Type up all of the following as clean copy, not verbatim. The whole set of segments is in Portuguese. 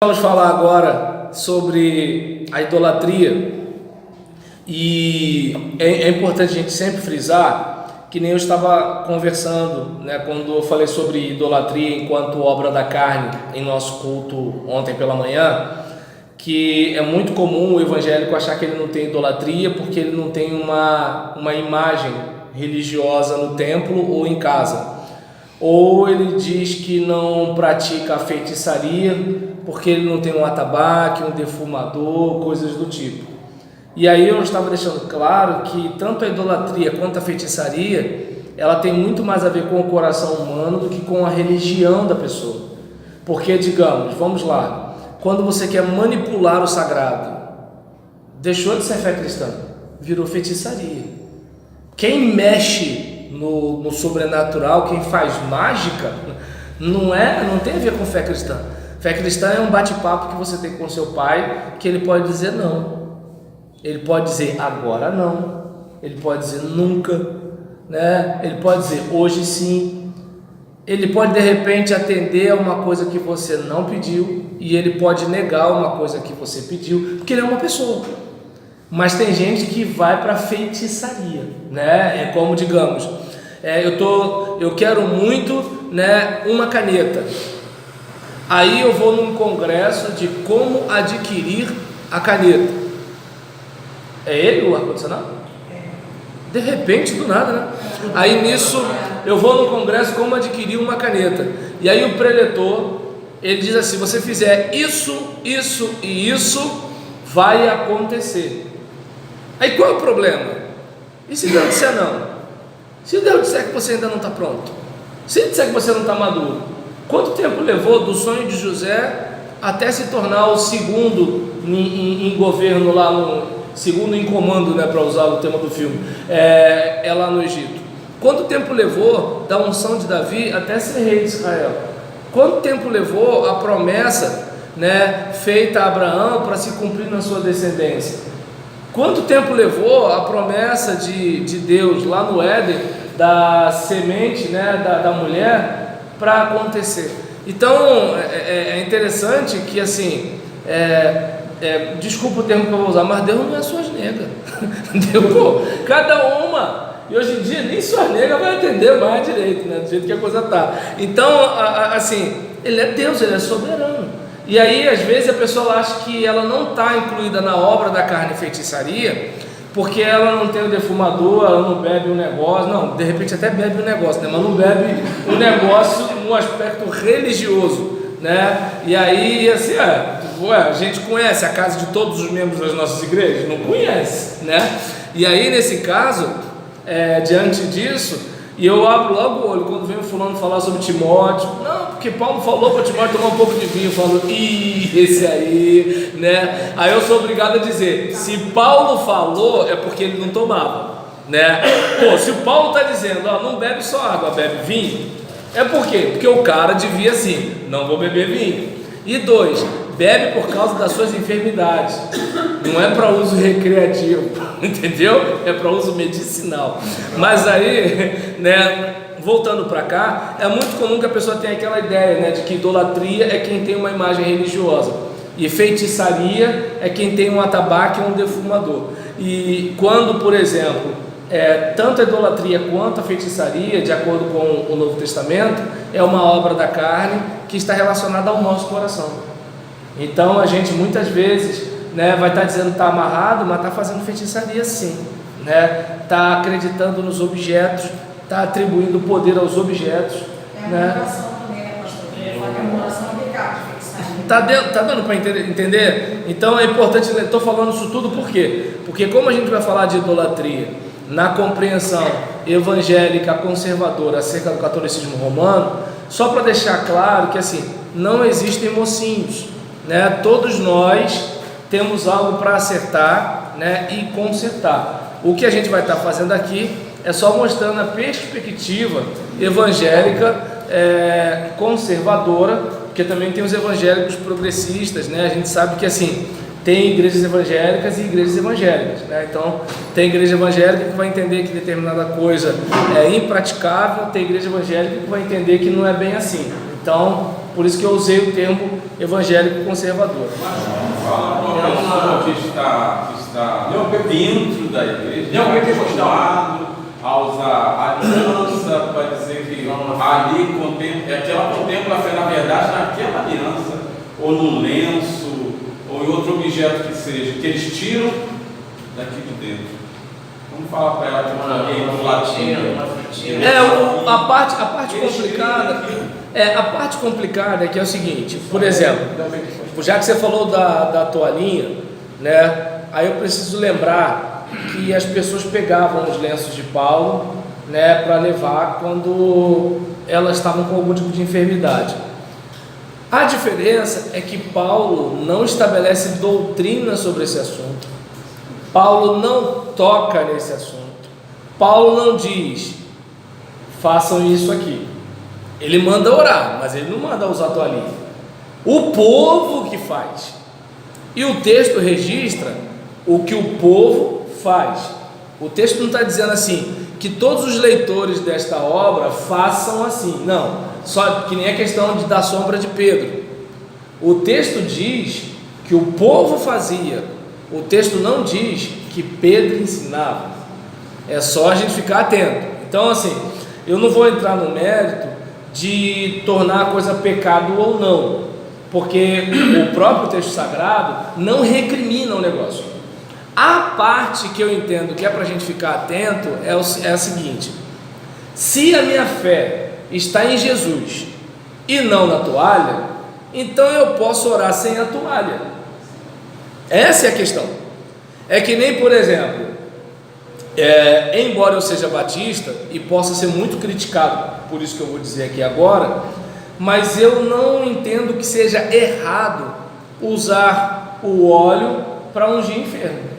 Vamos falar agora sobre a idolatria e é importante a gente sempre frisar que nem eu estava conversando, né, quando eu falei sobre idolatria enquanto obra da carne em nosso culto ontem pela manhã, que é muito comum o evangélico achar que ele não tem idolatria porque ele não tem uma imagem religiosa no templo ou em casa. Ou ele diz que não pratica a feitiçaria porque ele não tem um atabaque, um defumador, coisas do tipo. E aí eu estava deixando claro que tanto a idolatria quanto a feitiçaria, ela tem muito mais a ver com o coração humano do que com a religião da pessoa. Porque, digamos, vamos lá, quando você quer manipular o sagrado, deixou de ser fé cristã, virou feitiçaria. Quem mexe no sobrenatural, quem faz mágica, não tem a ver com fé cristã. Fé cristã é um bate-papo que você tem com seu pai, que ele pode dizer não, ele pode dizer agora não, ele pode dizer nunca, né? Ele pode dizer hoje sim, ele pode de repente atender a uma coisa que você não pediu e ele pode negar uma coisa que você pediu, porque ele é uma pessoa. Mas tem gente que vai para feitiçaria, né? É como, digamos, eu quero muito, né, uma caneta. Aí eu vou num congresso de como adquirir a caneta. É ele o ar-condicionado? De repente, do nada, né? Aí nisso eu vou no congresso como adquirir uma caneta. E aí o preletor, ele diz assim: você fizer isso, isso e isso, vai acontecer. Aí qual é o problema? E se Deus disser não? Se Deus disser que você ainda não está pronto? Se Ele disser que você não está maduro? Quanto tempo levou do sonho de José até se tornar o segundo em governo lá, segundo em comando, né, para usar o tema do filme, lá no Egito? Quanto tempo levou da unção de Davi até ser rei de Israel? Quanto tempo levou a promessa, né, feita a Abraão para se cumprir na sua descendência? Quanto tempo levou a promessa de Deus lá no Éden, da semente, né, da mulher, para acontecer? Então é interessante que assim, desculpa o termo que eu vou usar, mas Deus não é suas negas. Cada uma, e hoje em dia nem suas negas vai atender mais direito, né, do jeito que a coisa está. Então assim, Ele é Deus, Ele é soberano. E aí às vezes a pessoa acha que ela não está incluída na obra da carne e feitiçaria porque ela não tem o defumador, ela não bebe um negócio, não, de repente até bebe um negócio, né? Mas não bebe um negócio no aspecto religioso, né? E aí assim, a gente conhece a casa de todos os membros das nossas igrejas? Não conhece, né? E aí nesse caso, diante disso, e eu abro logo o olho quando vem o fulano falar sobre Timóteo. Não, porque Paulo falou para Timóteo tomar um pouco de vinho. Eu falo, esse aí, né? Aí eu sou obrigado a dizer, se Paulo falou, é porque ele não tomava, né? Pô, se o Paulo está dizendo, não bebe só água, bebe vinho, é por quê? Porque o cara devia assim, não vou beber vinho. E 2, bebe por causa das suas enfermidades, não é para uso recreativo, entendeu? É para uso medicinal. Mas aí, né, voltando para cá, é muito comum que a pessoa tenha aquela ideia, né, de que idolatria é quem tem uma imagem religiosa e feitiçaria é quem tem um atabaque ou um defumador. E quando, por exemplo, tanto a idolatria quanto a feitiçaria, de acordo com o Novo Testamento, é uma obra da carne que está relacionada ao nosso coração. Então a gente muitas vezes, né, vai estar dizendo que está amarrado, mas está fazendo feitiçaria sim, né? Está acreditando nos objetos, está atribuindo poder aos objetos, né? Também, né, pastor? A Tá dando para entender? Então é importante, estou falando isso tudo por quê? Porque como a gente vai falar de idolatria na compreensão evangélica conservadora acerca do catolicismo romano, só para deixar claro que assim, não existem mocinhos, né? Todos nós temos algo para acertar, né, e consertar. O que a gente vai estar fazendo aqui é só mostrando a perspectiva evangélica conservadora, porque também tem os evangélicos progressistas, né? A gente sabe que assim, tem igrejas evangélicas e igrejas evangélicas, né? Então tem igreja evangélica que vai entender que determinada coisa é impraticável, tem igreja evangélica que vai entender que não é bem assim. Então Por isso que eu usei o termo evangélico conservador. Mas fala para uma pessoa que está dentro da igreja, acostumado a usar aliança para dizer que ali contempla, que ela contempla a fé, na verdade, naquela aliança, ou no lenço, ou em outro objeto que seja, que eles tiram daqui de dentro. Vamos falar para ela que alguém do latim. A parte complicada é que é o seguinte, por exemplo, já que você falou da toalhinha, né? Aí eu preciso lembrar que as pessoas pegavam os lenços de Paulo, né, para levar quando elas estavam com algum tipo de enfermidade. A diferença é que Paulo não estabelece doutrina sobre esse assunto. Paulo não toca nesse assunto. Paulo não diz, façam isso aqui. Ele manda orar, mas ele não manda usar toalhinha. O povo que faz. E o texto registra o que o povo faz. O texto não está dizendo assim, que todos os leitores desta obra façam assim. Não, só que nem a questão da sombra de Pedro. O texto diz que o povo fazia. O texto não diz que Pedro ensinava. É só a gente ficar atento. Então, assim, eu não vou entrar no mérito de tornar a coisa pecado ou não, porque o próprio texto sagrado não recrimina o negócio. A parte que eu entendo que é para a gente ficar atento é a seguinte: se a minha fé está em Jesus e não na toalha, então eu posso orar sem a toalha. Essa é a questão. É que nem, por exemplo, embora eu seja batista e possa ser muito criticado, por isso que eu vou dizer aqui agora, mas eu não entendo que seja errado usar o óleo para ungir enfermo.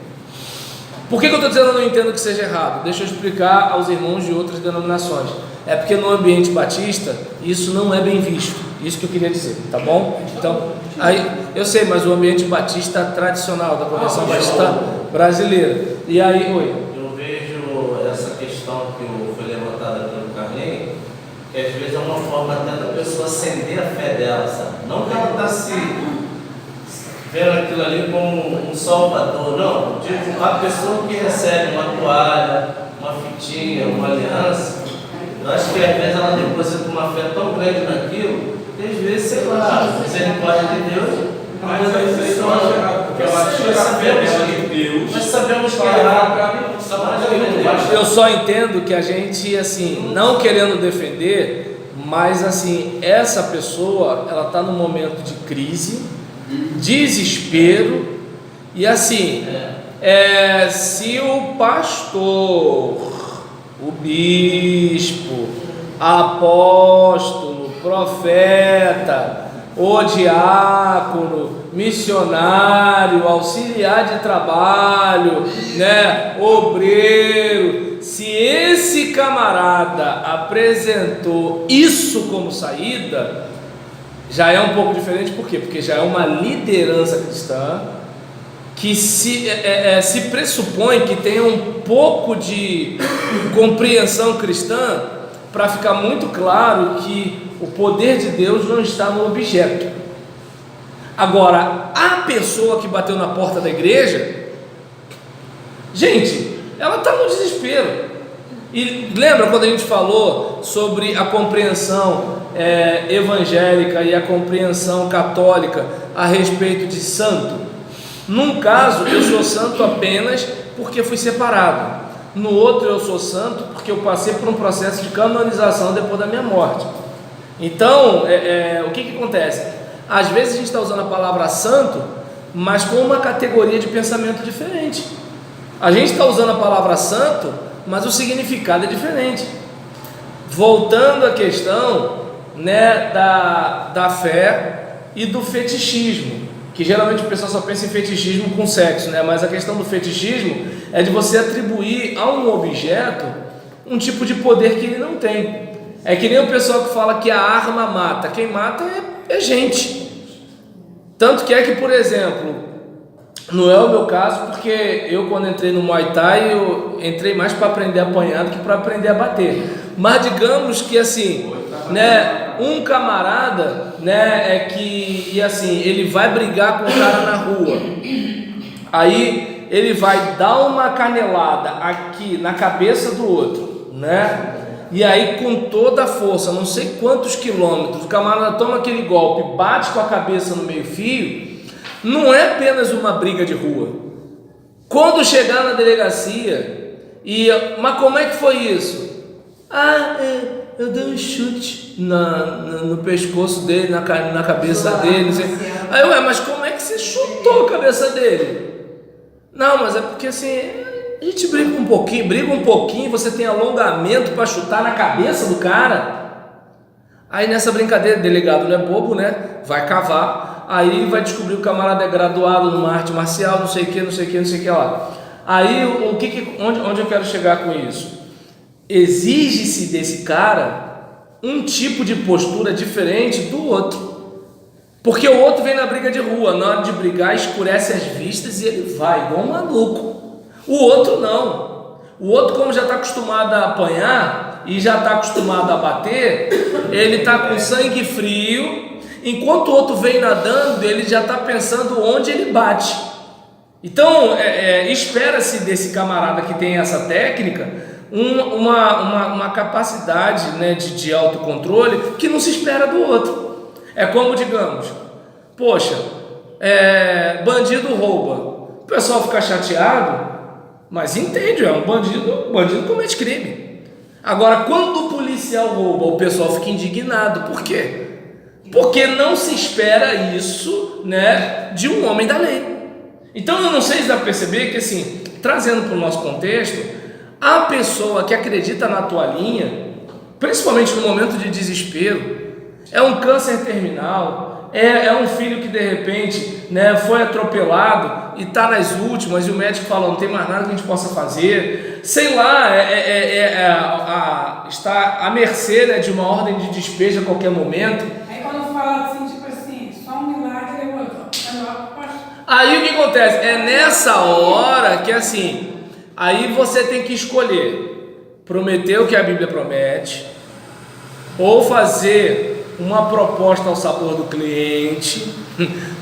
Por que eu estou dizendo que eu não entendo que seja errado? Deixa eu explicar aos irmãos de outras denominações. É porque no ambiente batista isso não é bem visto. Isso que eu queria dizer, tá bom? Então, aí eu sei, mas o ambiente batista tradicional da Convenção Batista Brasileira. E aí, oi. Eu vejo essa questão que foi levantada pelo Carlinhos, que às vezes é uma forma até da pessoa acender a fé dela, sabe? Não que ela está se vendo aquilo ali como um salvador, não. Tipo, a pessoa que recebe uma toalha, uma fitinha, uma aliança, eu acho que às vezes ela deposita uma fé tão grande naquilo, que às vezes, sei lá, a misericórdia de Deus. Mas isso eu acho errado, porque ela tira a fé dela de Deus. Nós sabemos que é errado. Eu só entendo que a gente, assim, não querendo defender, mas assim, essa pessoa, ela está num momento de crise, desespero, e assim, se o pastor, o bispo, apóstolo, profeta, o diácono, missionário, auxiliar de trabalho, né, obreiro, se esse camarada apresentou isso como saída, já é um pouco diferente. Por quê? Porque já é uma liderança cristã que se pressupõe que tenha um pouco de compreensão cristã, para ficar muito claro que o poder de Deus não está no objeto. Agora, a pessoa que bateu na porta da igreja, gente, ela está no desespero. E lembra quando a gente falou sobre a compreensão evangélica e a compreensão católica a respeito de santo? Num caso, eu sou santo apenas porque fui separado. No outro, eu sou santo porque eu passei por um processo de canonização depois da minha morte. Então, o que acontece? Às vezes a gente está usando a palavra santo, mas com uma categoria de pensamento diferente. A gente está usando a palavra santo, mas o significado é diferente. Voltando à questão, né, da fé e do fetichismo, que geralmente o pessoal só pensa em fetichismo com sexo, né? Mas a questão do fetichismo é de você atribuir a um objeto um tipo de poder que ele não tem. É que nem o pessoal que fala que a arma mata. Quem mata é gente. Tanto que por exemplo, não é o meu caso, porque eu, quando entrei no Muay Thai, eu entrei mais para aprender a apanhar do que para aprender a bater. Mas digamos que assim, né, um camarada, né, e assim, ele vai brigar com o cara na rua, aí ele vai dar uma canelada aqui na cabeça do outro, né, e aí com toda a força, não sei quantos quilômetros, o camarada toma aquele golpe, bate com a cabeça no meio fio, não é apenas uma briga de rua. Quando chegar na delegacia, mas como é que foi isso? Eu dei um chute no pescoço dele, na cabeça dele. Aí, mas como é que você chutou a cabeça dele? Não, mas é porque assim, a gente briga um pouquinho, você tem alongamento para chutar na cabeça do cara. Aí nessa brincadeira, o delegado não é bobo, né? Vai cavar, aí vai descobrir que o camarada é graduado numa arte marcial, não sei o que lá. Aí, onde eu quero chegar com isso? Exige-se desse cara um tipo de postura diferente do outro, porque o outro vem na briga de rua, na hora de brigar escurece as vistas e ele vai igual um maluco. O outro não. O outro, como já está acostumado a apanhar e já está acostumado a bater, ele está com sangue frio, enquanto o outro vem nadando, ele já está pensando onde ele bate. Então espera-se desse camarada que tem essa técnica uma capacidade, né, de autocontrole que não se espera do outro. É como, digamos, poxa, bandido rouba, o pessoal fica chateado, mas entende, um bandido comete crime. Agora, quando o policial rouba, o pessoal fica indignado. Por quê? Porque não se espera isso, né, de um homem da lei. Então eu não sei se dá para perceber que, assim, trazendo para o nosso contexto, a pessoa que acredita na toalhinha, principalmente no momento de desespero, é um câncer terminal, é um filho que de repente, né, foi atropelado e está nas últimas, e o médico fala, não tem mais nada que a gente possa fazer, sei lá, está à mercê, né, de uma ordem de despejo a qualquer momento. Aí quando fala assim, tipo assim, só um milagre, eu vou. Aí o que acontece? É nessa hora que, assim, aí você tem que escolher prometer o que a Bíblia promete, ou fazer uma proposta ao sabor do cliente,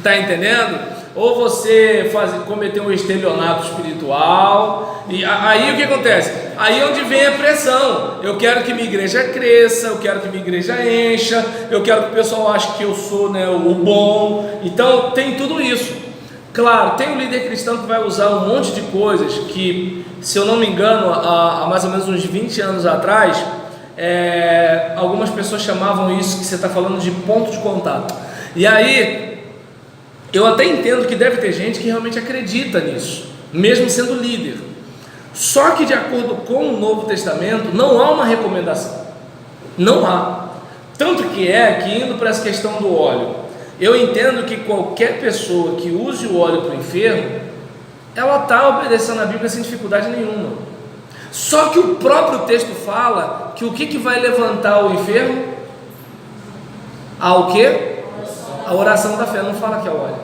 tá entendendo? Ou você cometer um estelionato espiritual. E aí o que acontece? Aí é onde vem a pressão. Eu quero que minha igreja cresça, eu quero que minha igreja encha, eu quero que o pessoal ache que eu sou, né, o bom. Então tem tudo isso. Claro, tem um líder cristão que vai usar um monte de coisas que, se eu não me engano, há mais ou menos uns 20 anos atrás, algumas pessoas chamavam isso que você está falando de ponto de contato. E aí, eu até entendo que deve ter gente que realmente acredita nisso, mesmo sendo líder. Só que, de acordo com o Novo Testamento, não há uma recomendação. Não há. Tanto que indo para essa questão do óleo, eu entendo que qualquer pessoa que use o óleo para o enfermo, ela está obedecendo a Bíblia sem dificuldade nenhuma. Só que o próprio texto fala que o que vai levantar o enfermo? O quê? A oração da fé. Não fala que é o óleo.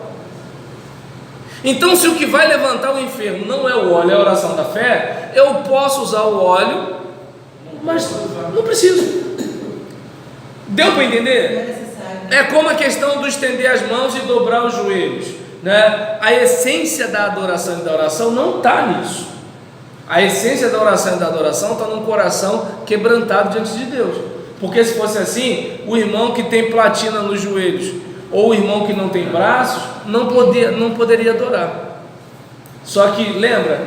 Então, se o que vai levantar o enfermo não é o óleo, é a oração da fé, eu posso usar o óleo, mas não preciso. Deu para entender? É como a questão do estender as mãos e dobrar os joelhos, né? A essência da adoração e da oração não está nisso. A essência da oração e da adoração está num coração quebrantado diante de Deus. Porque se fosse assim, o irmão que tem platina nos joelhos ou o irmão que não tem braços não poderia adorar. Só que lembra,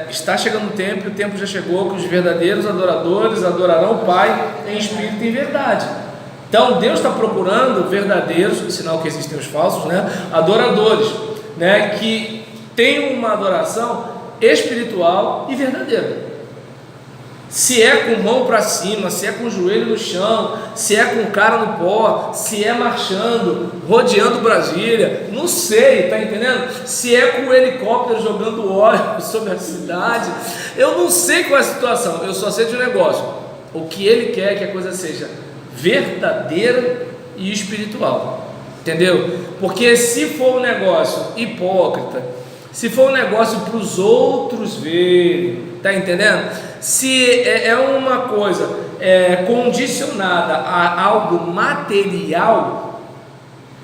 está chegando o tempo já chegou que os verdadeiros adoradores adorarão o Pai em espírito e em verdade. Então Deus está procurando verdadeiros, sinal que existem os falsos, né, adoradores, né, que tenham uma adoração espiritual e verdadeira. Se é com mão para cima, se é com o joelho no chão, se é com cara no pó, se é marchando, rodeando Brasília, não sei, tá entendendo? Se é com o helicóptero jogando óleo sobre a cidade, eu não sei qual é a situação, eu só sei de um negócio: o que ele quer é que a coisa seja verdadeira e espiritual, entendeu? Porque se for um negócio hipócrita, se for um negócio para os outros verem, tá entendendo? Se é uma coisa condicionada a algo material,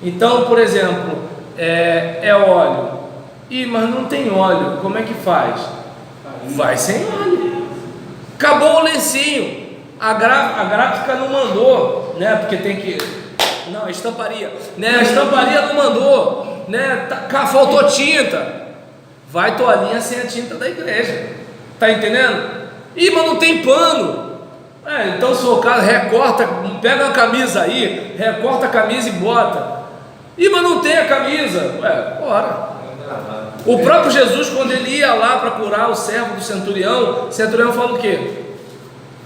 então, por exemplo, é óleo, mas não tem óleo, como é que faz? Vai sem óleo. Acabou o lencinho, a gráfica não mandou, né? Porque tem que... Não, a estamparia, né? A estamparia não mandou, né? Faltou tinta. Vai toalhinha sem a tinta da igreja. Tá entendendo? Mas não tem pano. Então se o cara recorta, pega uma camisa aí, recorta a camisa e bota. Mas não tem a camisa. Bora. O próprio Jesus, quando ele ia lá para curar o servo do centurião, o centurião fala o quê?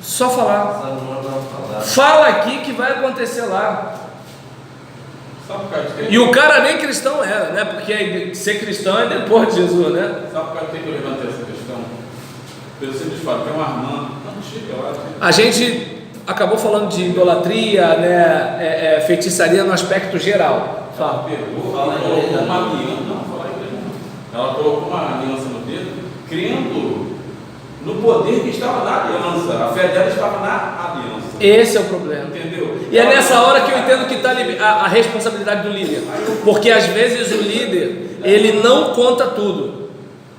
Só falar. Fala aqui que vai acontecer lá. E o cara nem cristão era, né? Porque ser cristão é depois de Jesus, né? Sabe por que eu levantei essa questão? Pelo simples fato, tem uma irmã. Não, chega lá. A gente acabou falando de idolatria, né? Feitiçaria no aspecto geral. Ela pegou, colocou uma aliança. Não, fala aí, ela colocou uma aliança no dedo, crendo no poder que estava na aliança. A fé dela estava na aliança. Esse é o problema. Entendeu? E é nessa hora que eu entendo que está a responsabilidade do líder. Porque às vezes o líder, ele não conta tudo.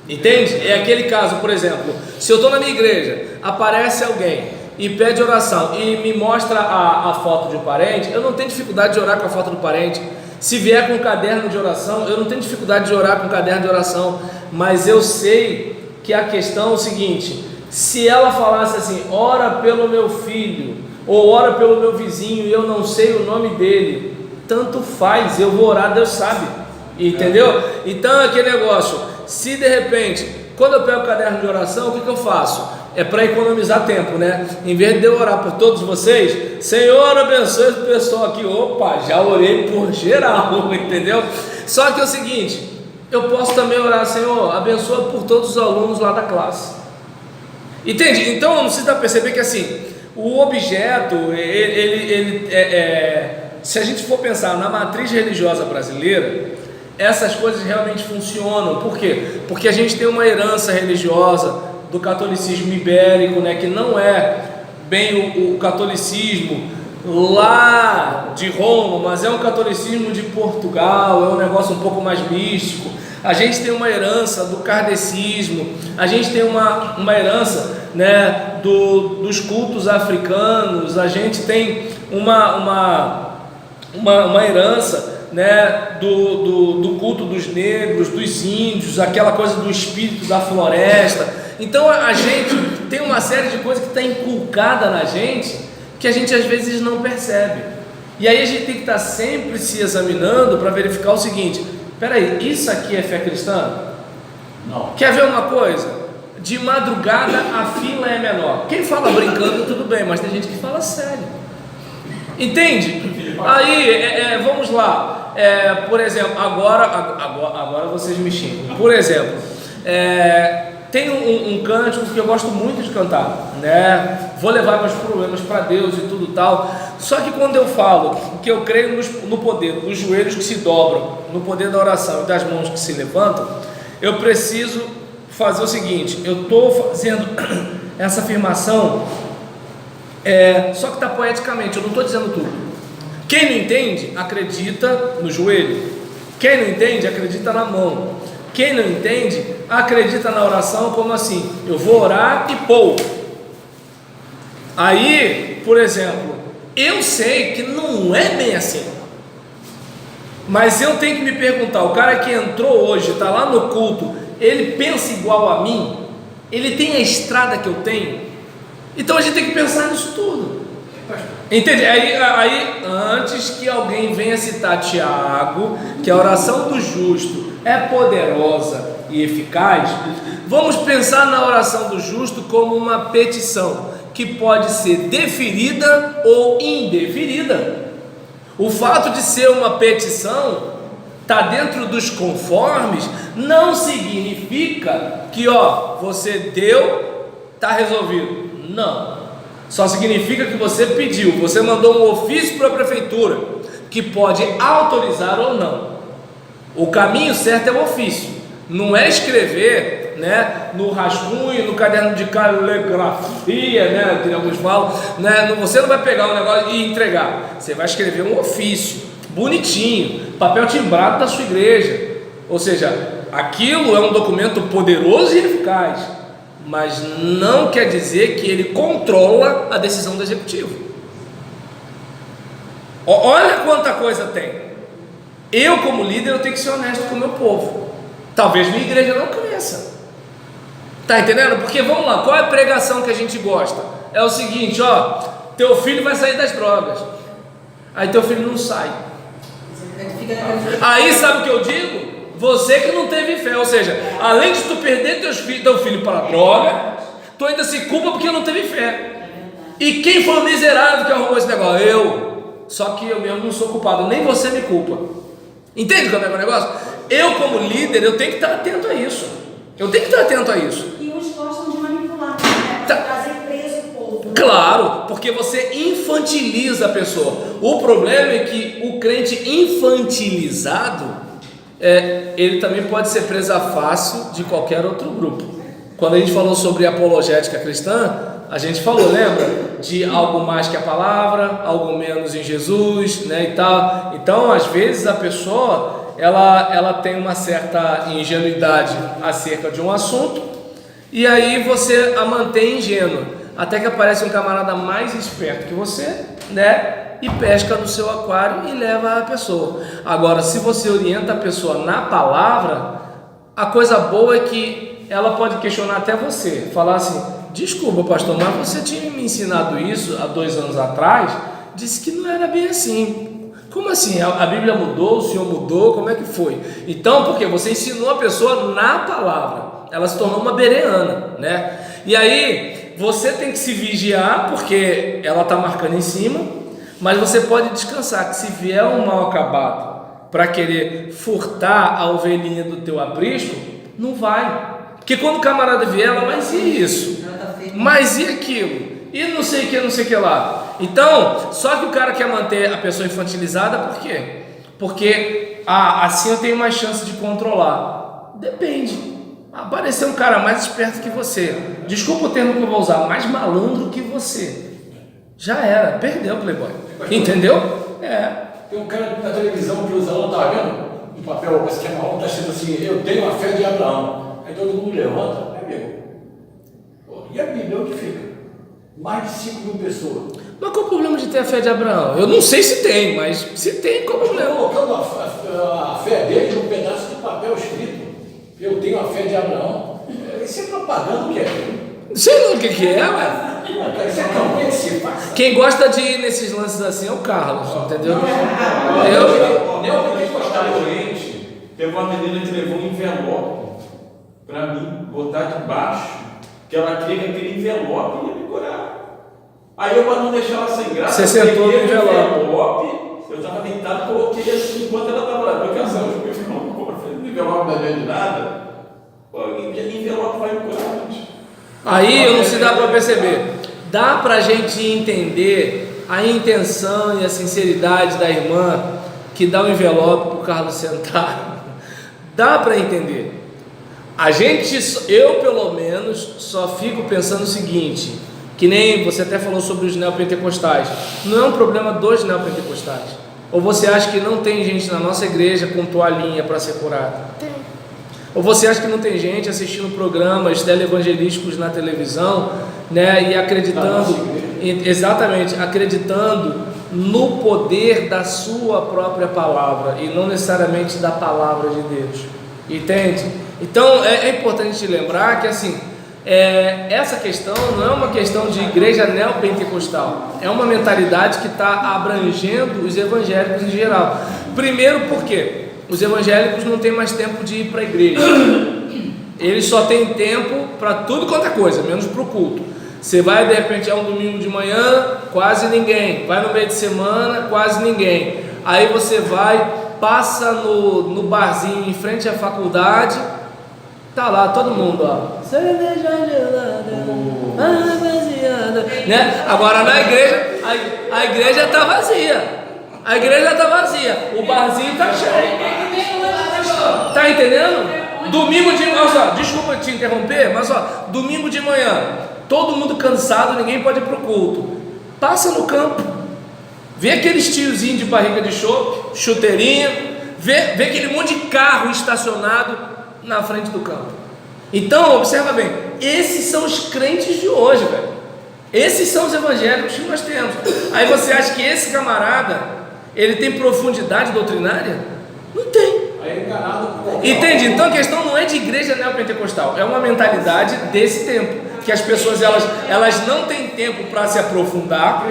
Entende? É aquele caso, por exemplo, se eu estou na minha igreja, aparece alguém e pede oração e me mostra a foto de um parente, eu não tenho dificuldade de orar com a foto do parente. Se vier com um caderno de oração, eu não tenho dificuldade de orar com um caderno de oração. Mas eu sei que a questão é o seguinte: se ela falasse assim, ora pelo meu filho, ou ora pelo meu vizinho, e eu não sei o nome dele, tanto faz, eu vou orar, Deus sabe, entendeu? Então é aquele negócio, se de repente, quando eu pego o caderno de oração, o que eu faço? É para economizar tempo, né? Em vez de eu orar por todos vocês, Senhor, abençoe esse pessoal aqui, opa, já orei por geral, entendeu? Só que é o seguinte, eu posso também orar, Senhor, abençoa por todos os alunos lá da classe. Entende? Então não precisa perceber que assim, o objeto, se a gente for pensar na matriz religiosa brasileira, essas coisas realmente funcionam. Por quê? Porque a gente tem uma herança religiosa do catolicismo ibérico, né, que não é bem o catolicismo lá de Roma, mas é um catolicismo de Portugal, é um negócio um pouco mais místico. A gente tem uma herança do kardecismo, a gente tem uma herança, né, dos cultos africanos, a gente tem uma herança, né, do culto dos negros, dos índios, aquela coisa do espírito da floresta. Então a gente tem uma série de coisas que está inculcada na gente, que a gente às vezes não percebe. E aí a gente tem que estar sempre se examinando para verificar o seguinte: peraí, isso aqui é fé cristã? Não. Quer ver uma coisa? De madrugada a fila é menor. Quem fala brincando tudo bem, mas tem gente que fala sério. Entende? Aí, vamos lá. Por exemplo, agora vocês me xingam. Por exemplo, tem um cântico que eu gosto muito de cantar, né? Vou levar meus problemas para Deus e tudo tal. Só que quando eu falo que eu creio no poder dos joelhos que se dobram, no poder da oração e das mãos que se levantam, eu preciso fazer o seguinte: eu estou fazendo essa afirmação, só que está poeticamente, eu não estou dizendo tudo. Quem não entende, acredita no joelho. Quem não entende, acredita na mão. Quem não entende, acredita na oração como assim: eu vou orar e pô. Aí, por exemplo, eu sei que não é bem assim, mas eu tenho que me perguntar: o cara que entrou hoje, está lá no culto, ele pensa igual a mim? Ele tem a estrada que eu tenho? Então a gente tem que pensar nisso tudo. Entende? Aí antes que alguém venha citar Tiago, que a oração do justo é poderosa e eficaz, vamos pensar na oração do justo como uma petição que pode ser deferida ou indeferida. O fato de ser uma petição, está dentro dos conformes, não significa que você deu, está resolvido. Não. Só significa que você pediu, você mandou um ofício para a prefeitura, que pode autorizar ou não. O caminho certo é o ofício, não é escrever né, no rascunho, no caderno de caligrafia, né, que alguns falam, né, você não vai pegar um negócio e entregar, você vai escrever um ofício, bonitinho, papel timbrado da sua igreja, ou seja, aquilo é um documento poderoso e eficaz, mas não quer dizer que ele controla a decisão do executivo. Olha quanta coisa tem. Eu, como líder, eu tenho que ser honesto com o meu povo. Talvez minha igreja não cresça. Tá entendendo? Porque vamos lá, qual é a pregação que a gente gosta? É o seguinte, ó, teu filho vai sair das drogas. Aí teu filho não sai. Aí sabe o que eu digo? Você que não teve fé, ou seja, além de tu perder teu filho para a droga, tu ainda se culpa porque não teve fé. E quem foi o miserável que arrumou esse negócio? Eu. Só que eu mesmo não sou culpado, nem você me culpa. Entende como é o negócio? Eu, como líder, eu tenho que estar atento a isso. Eu tenho que estar atento a isso. E uns gostam de manipular, né? Para trazer preso o povo. Claro, porque você infantiliza a pessoa. O problema é que o crente infantilizado, ele também pode ser presa fácil de qualquer outro grupo. Quando a gente falou sobre apologética cristã, a gente falou, lembra? De algo mais que a palavra, algo menos em Jesus, né, e tal. Então, às vezes a pessoa, ela tem uma certa ingenuidade acerca de um assunto, e aí você a mantém ingênua, até que aparece um camarada mais esperto que você, né, e pesca no seu aquário e leva a pessoa. Agora, se você orienta a pessoa na palavra, a coisa boa é que ela pode questionar até você, falar assim: desculpa, pastor, mas você tinha me ensinado isso há 2 anos atrás, disse que não era bem assim. Como assim? A Bíblia mudou, o Senhor mudou, como é que foi? Então, porque você ensinou a pessoa na palavra, ela se tornou uma bereana, né? E aí, você tem que se vigiar, porque ela está marcando em cima, mas você pode descansar, que se vier um mal acabado para querer furtar a ovelhinha do teu aprisco, não vai. Porque quando o camarada vier, ela, mas e isso? Mas e aquilo? E não sei o que, não sei o que lá. Então, só que o cara quer manter a pessoa infantilizada, por quê? Porque assim eu tenho mais chance de controlar. Depende. Aparecer um cara mais esperto que você, desculpa o termo que eu vou usar, mais malandro que você, já era, perdeu o Playboy. Entendeu? Tem um cara na televisão que usa, tá vendo? No papel, parece que é marrom, tá escrito assim: eu tenho a fé de Abraão. Aí todo mundo levanta, amigo. E a Bíblia onde fica? Mais de 5 mil pessoas. Mas qual o problema de ter a fé de Abraão? Eu não sei se tem, mas se tem, qual o problema? Colocando a fé dele num pedaço de papel escrito: eu tenho a fé de Abraão. Isso é propaganda, o que é? Sei lá o que é, ué. Isso é campanha que se faz. Quem gosta de ir nesses lances assim é o Carlos, entendeu? Eu gostava doente. Teve uma menina que levou um envelope para mim, botar debaixo, que ela queria que aquele envelope ia me curar. Aí eu, para não deixar ela sem graça, você sentou no envelope. Eu estava deitado, coloquei assim enquanto ela estava lá. Porque assim, eu fiquei falando, o envelope não é de nada. Pô, envelope vai me curar, gente. Aí eu não se dá para perceber. Dá para a gente entender a intenção e a sinceridade da irmã que dá o envelope para o Carlos sentar. Dá para entender. Eu pelo menos só fico pensando o seguinte, que nem você até falou sobre os neopentecostais, não é um problema dos neopentecostais. Ou você acha que não tem gente na nossa igreja com toalhinha para ser curada? Tem. Ou você acha que não tem gente assistindo programas televangelísticos na televisão, né, e acreditando, exatamente, acreditando no poder da sua própria palavra e não necessariamente da palavra de Deus? Entende? Então é importante lembrar que assim, essa questão não é uma questão de igreja neopentecostal, é uma mentalidade que está abrangendo os evangélicos em geral. Primeiro porque os evangélicos não têm mais tempo de ir para a igreja, eles só têm tempo para tudo quanto é coisa, menos para o culto. Você vai, de repente, é um domingo de manhã, quase ninguém, vai no meio de semana, quase ninguém, aí você vai, passa no barzinho em frente à faculdade, tá lá todo mundo, ó, cerveja gelada, baseada, né? Agora na igreja, a igreja tá vazia. A igreja está vazia, o barzinho está cheio. Tá entendendo? Domingo de manhã, só, desculpa te interromper, mas ó, domingo de manhã, todo mundo cansado, ninguém pode ir para o culto. Passa no campo, vê aqueles tiozinhos de barriga de chope, chuteirinha, vê aquele monte de carro estacionado na frente do campo. Então, observa bem, esses são os crentes de hoje, velho. Esses são os evangélicos que nós temos. Aí você acha que esse camarada, ele tem profundidade doutrinária? Não tem. Entende? Então a questão não é de igreja neopentecostal, é uma mentalidade desse tempo, que as pessoas elas não têm tempo para se aprofundar,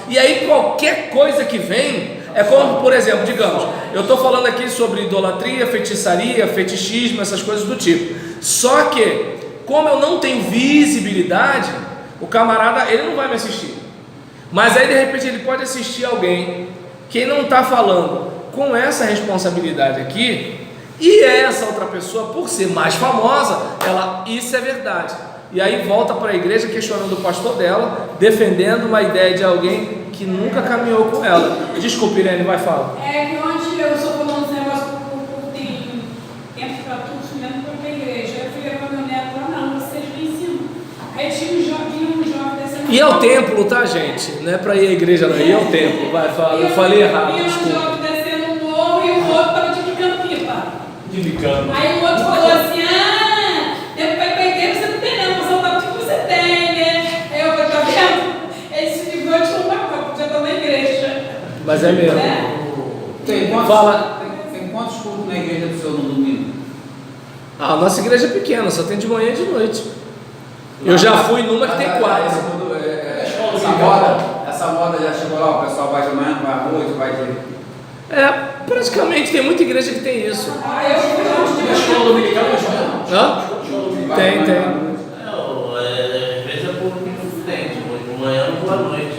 e aí qualquer coisa que vem, é como, por exemplo, digamos, eu estou falando aqui sobre idolatria, feitiçaria, fetichismo, essas coisas do tipo, só que, como eu não tenho visibilidade, o camarada, ele não vai me assistir, mas aí de repente ele pode assistir alguém que não está falando com essa responsabilidade aqui, e essa outra pessoa, por ser mais famosa, isso é verdade, e aí volta para a igreja questionando o pastor dela, defendendo uma ideia de alguém que nunca caminhou com ela. Desculpe, Irene, vai falar. É que onde eu sou falando esse negócio por tem tempo para tudo, mesmo para a igreja, eu fui levar meu neto lá, não, vocês me ensinam. Aí tinha um jovem descendo. E é o templo, tá, gente? Não é para ir à igreja, não, e é o templo, vai, fala, eu falei errado, e desculpa. E um jovem descendo um morro e o outro estava de picando pipa. De bicando. Aí o outro falou assim, tempo para ir para a igreja, você não tem não, você sabe tudo que você tem, né? Aí eu falei, tá vendo? Ele se ligou e tirou uma copa, já estou na igreja. Mas é mesmo. Tem quantos, Fala. Tem quantos cultos na igreja do senhor no domingo? A nossa igreja é pequena, só tem de manhã e de noite. Eu já fui numa que tem 4. Essa moda já chegou lá, o pessoal vai de manhã, vai à noite, vai de... Praticamente tem muita igreja que tem isso. Aí eu fui lá. A escola dominicana não é Hã? Tem. A igreja pública diferente, de manhã ou boa noite.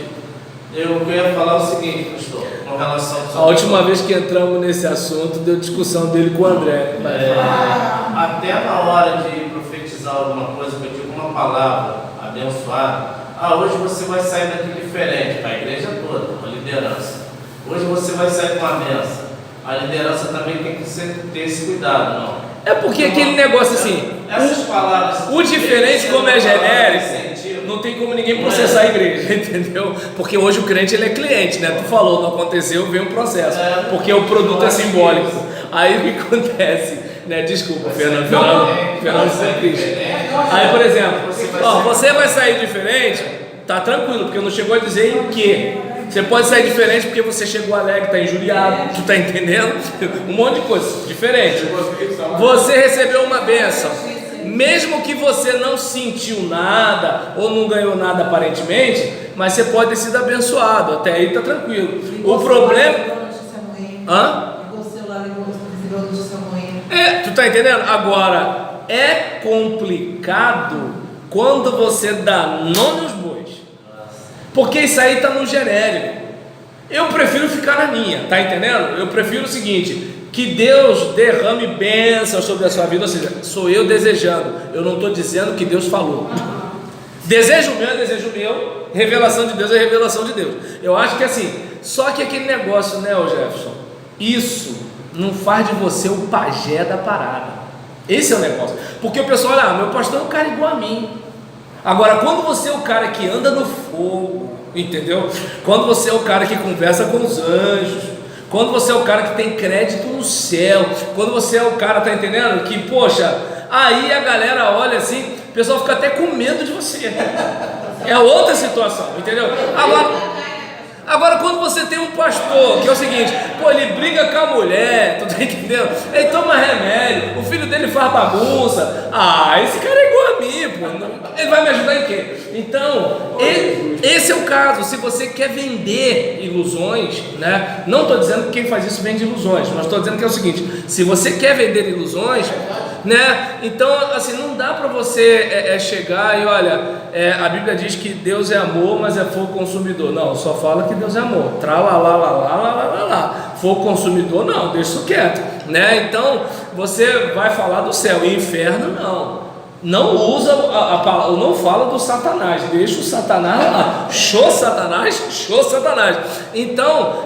Eu queria falar o seguinte, pastor, com relação A última vez que entramos nesse assunto, deu discussão dele com o André. até na hora de profetizar alguma coisa, que eu digo uma palavra abençoada, hoje você vai sair daqui diferente, para a igreja toda, a liderança. Hoje você vai sair com a benção. A liderança também tem que ter esse cuidado, não. É porque aquele negócio assim, essas palavras, o diferente, como é genérico, sentido, não tem como ninguém processar a igreja, entendeu? Porque hoje o crente ele é cliente, né? Tu falou, não aconteceu, vem um processo, porque o produto é simbólico. Aí o que acontece, né? Desculpa, Fernando sempre triste. Aí, por exemplo, você vai sair diferente, tá tranquilo, porque não chegou a dizer em quê. Você pode sair diferente porque você chegou alegre, está injuriado, tu tá entendendo? Um monte de coisa diferente. Você recebeu uma bênção, mesmo que você não sentiu nada ou não ganhou nada aparentemente, mas você pode ter sido abençoado, até aí tá tranquilo. O problema... Tu tá entendendo? Agora, é complicado quando você dá nome aos bois. Porque isso aí está no genérico. Eu prefiro ficar na minha, tá entendendo? Eu prefiro o seguinte: que Deus derrame bênçãos sobre a sua vida. Ou seja, sou eu desejando, eu não estou dizendo que Deus falou. Desejo meu é desejo meu, revelação de Deus é revelação de Deus. Eu acho que assim, só que aquele negócio, né, Jefferson? Isso não faz de você o pajé da parada. Esse é o negócio. Porque o pessoal olha, meu pastor é um cara igual a mim. Agora, quando você é o cara que anda no fogo, entendeu? Quando você é o cara que conversa com os anjos, quando você é o cara que tem crédito no céu, quando você é o cara, tá entendendo? Que, poxa, aí a galera olha assim, o pessoal fica até com medo de você. É outra situação, entendeu? Agora quando você tem um pastor, que é o seguinte, ele briga com a mulher, tu tá entendendo? Ele toma remédio, o filho dele faz bagunça, esse cara é igual a mim, pô, ele vai me ajudar em quê? Então, esse é o caso. Se você quer vender ilusões, né? Não estou dizendo que quem faz isso vende ilusões, mas estou dizendo que é o seguinte: se você quer vender ilusões, né? Então, assim, não dá para você chegar e olha, a Bíblia diz que Deus é amor, mas é fogo consumidor. Não, só fala que Deus é amor. Fogo consumidor, não, deixa isso quieto, né? Então, você vai falar do céu e inferno, não. Não usa a palavra, não fala do Satanás, deixa o Satanás lá, show Satanás. Então,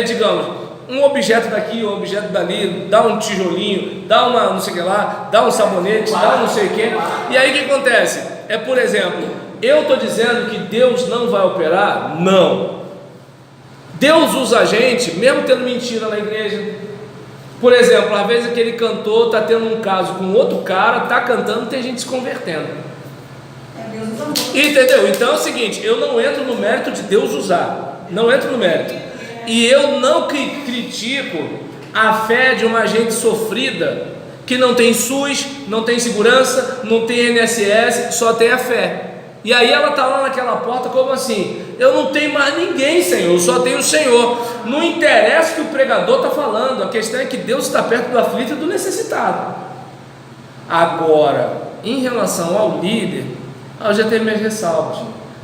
digamos, um objeto daqui, um objeto dali, dá um tijolinho, dá uma não sei o que lá, dá um sabonete, dá um não sei o que. E aí o que acontece? Por exemplo, eu estou dizendo que Deus não vai operar? Não. Deus usa a gente, mesmo tendo mentira na igreja. Por exemplo, às vezes aquele cantor está tendo um caso com outro cara, está cantando, tem gente se convertendo. Deus usa muito. Entendeu? Então é o seguinte, eu não entro no mérito de Deus usar, não entro no mérito. E eu não critico a fé de uma gente sofrida, que não tem SUS, não tem segurança, não tem INSS, só tem a fé. E aí ela está lá naquela porta, como assim? Eu não tenho mais ninguém, Senhor, eu só tenho o Senhor. Não interessa o que o pregador está falando, a questão é que Deus está perto do aflito e do necessitado. Agora, em relação ao líder, eu já tenho minhas ressalvas.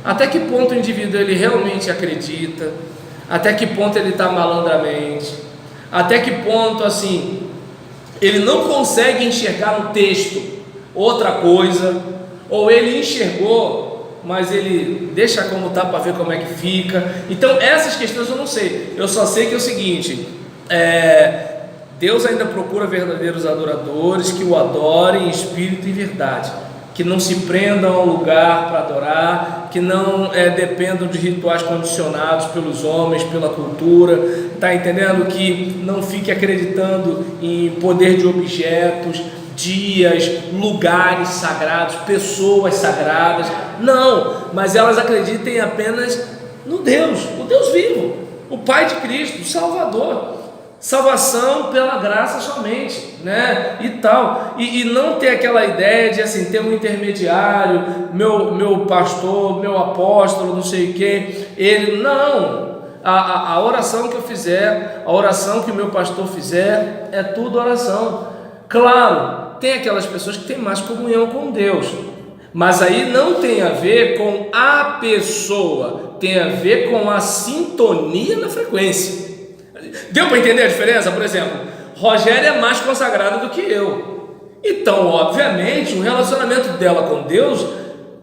Até que ponto o indivíduo ele realmente acredita? Até que ponto ele está malandramente? Até que ponto, assim, ele não consegue enxergar no texto outra coisa? Ou ele enxergou, mas ele deixa como está para ver como é que fica? Então essas questões eu não sei. Eu só sei que é o seguinte, Deus ainda procura verdadeiros adoradores que o adorem em espírito e verdade, que não se prendam ao lugar para adorar, que não dependam de rituais condicionados pelos homens, pela cultura, tá entendendo? Que não fique acreditando em poder de objetos, dias, lugares sagrados, pessoas sagradas. Não, mas elas acreditem apenas no Deus, o Deus vivo, o Pai de Cristo, o Salvador. Salvação pela graça somente, né? E tal, e não ter aquela ideia de assim, ter um intermediário, meu pastor, meu apóstolo, não sei quem, ele, não, a oração que eu fizer, a oração que o meu pastor fizer, é tudo oração. Claro, tem aquelas pessoas que têm mais comunhão com Deus, mas aí não tem a ver com a pessoa, tem a ver com a sintonia na frequência. Deu para entender a diferença? Por exemplo, Rogéria é mais consagrada do que eu, então obviamente o relacionamento dela com Deus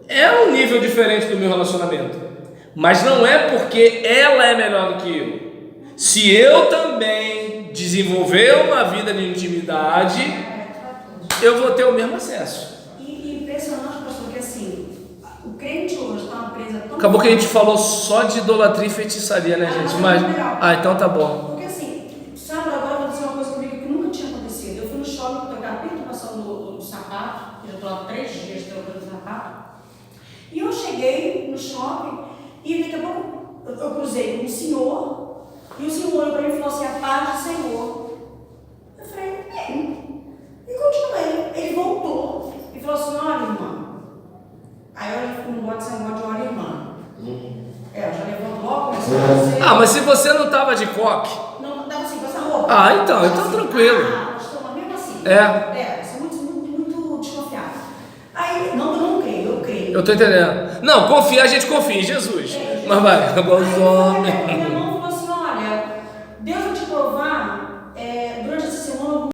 é um nível diferente do meu relacionamento, mas não é porque ela é melhor do que eu. Se eu também desenvolver uma vida de intimidade, eu vou ter o mesmo acesso. E impressionante, pastor, que assim, o crente hoje está uma presa tão... Acabou que a gente falou só de idolatria e feitiçaria, né, gente? Mas... então tá bom. Porque assim, sabe, agora aconteceu uma coisa comigo que nunca tinha acontecido. Eu fui no shopping trocar a perturbação do sapato, eu estou há 3 dias trocando o sapato, e eu cheguei no shopping e daqui a pouco eu cruzei com um senhor, e o senhor olhou para mim e falou assim, a paz do Senhor. Eu falei, e continuei. Ele voltou e falou assim, olha, irmã. Aí eu não gosto de ser negócio de olha, irmã. Eu já levanto logo, comecei a dizer... mas se você não estava de coque... Não estava assim, com essa roupa. Então tranquilo. Pastor, mesmo assim. Eu sou muito desconfiada. Aí, não creio, eu creio. Eu tô entendendo. Não, a gente confia em Jesus. Mas vai, igual os homens. Eu não